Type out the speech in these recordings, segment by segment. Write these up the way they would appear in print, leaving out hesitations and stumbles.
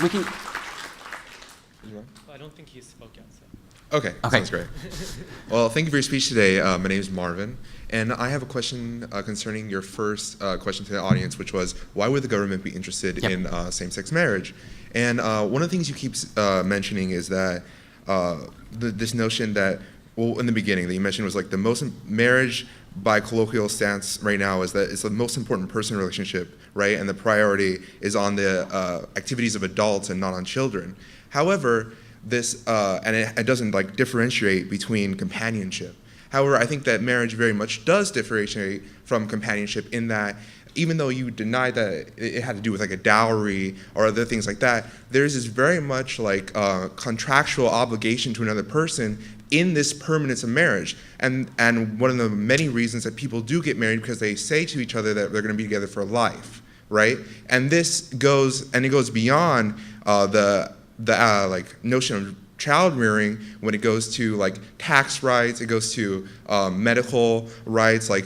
We can. I don't think he spoke yet. So. Okay, sounds great. Well, thank you for your speech today. My name is Marvin, and I have a question concerning your first question to the audience, which was, why would the government be interested in same-sex marriage? And one of the things you keep mentioning is that this notion that, well, in the beginning that you mentioned was like the most marriage by colloquial stance right now is that it's the most important personal relationship, right? And the priority is on the activities of adults and not on children. However, this and it doesn't like differentiate between companionship. However, I think that marriage very much does differentiate from companionship in that even though you deny that it had to do with like a dowry or other things like that, there's this very much like contractual obligation to another person in this permanence of marriage. And one of the many reasons that people do get married because they say to each other that they're going to be together for life, right? And this goes beyond the like notion of child rearing when it goes to like tax rights, it goes to medical rights, like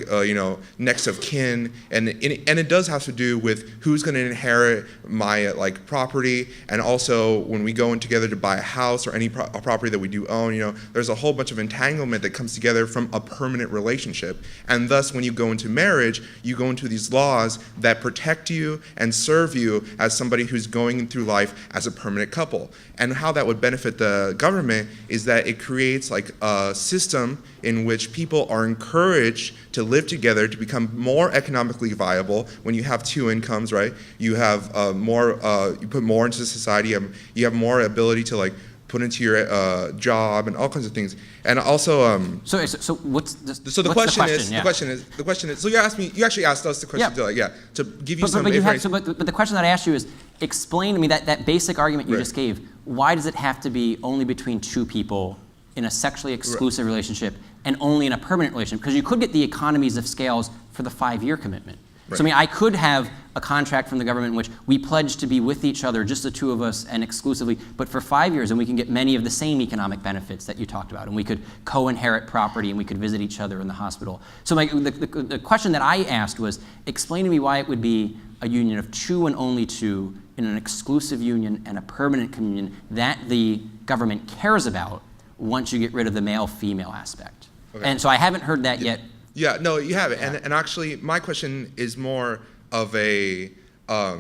next of kin, and it does have to do with who's going to inherit my like property, and also when we go in together to buy a house or any property that we do own, there's a whole bunch of entanglement that comes together from a permanent relationship, and thus when you go into marriage, you go into these laws that protect you and serve you as somebody who's going through life as a permanent couple. And how that would benefit the government is that it creates like a system in which people are encouraged to live together to become more economically viable. When you have two incomes, right? You have you put more into society. You have more ability to like put into your job and all kinds of things. And also, So what's the so the question is. So you actually asked us the question to give you some information. But the question that I asked you is, explain to me that basic argument you just gave. Why does it have to be only between two people in a sexually exclusive relationship and only in a permanent relationship? Because you could get the economies of scales for the 5-year commitment. Right. So I mean, I could have a contract from the government in which we pledge to be with each other, just the two of us and exclusively, but for 5 years, and we can get many of the same economic benefits that you talked about, and we could co-inherit property, and we could visit each other in the hospital. So the question that I asked was, explain to me why it would be a union of two and only two in an exclusive union and a permanent communion that the government cares about once you get rid of the male-female aspect. Okay. And so I haven't heard that yet. Yeah, no, you haven't. And actually, my question is more of a, I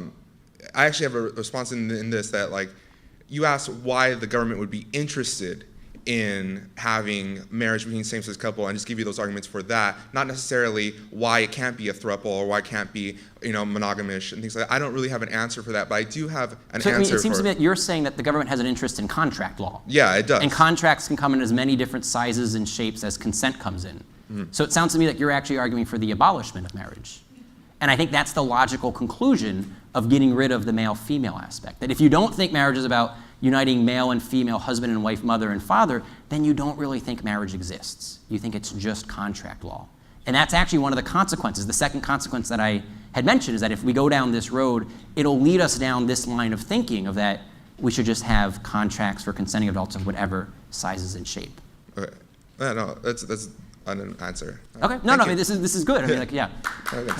actually have a response in this that like, you asked why the government would be interested in having marriage between same-sex couple, and just give you those arguments for that, not necessarily why it can't be a throuple or why it can't be, monogamish and things like that. I don't really have an answer for that, but I do have an answer. It seems to me that you're saying that the government has an interest in contract law. Yeah, it does. And contracts can come in as many different sizes and shapes as consent comes in. Mm-hmm. So it sounds to me like you're actually arguing for the abolishment of marriage. And I think that's the logical conclusion of getting rid of the male-female aspect. That if you don't think marriage is about uniting male and female, husband and wife, mother and father, then you don't really think marriage exists. You think it's just contract law. And that's actually one of the consequences. The second consequence that I had mentioned is that if we go down this road, it'll lead us down this line of thinking of that we should just have contracts for consenting adults of whatever sizes and shape. Okay. No, that's an answer. Okay. No, I mean, this is good. I mean, like, yeah. Okay.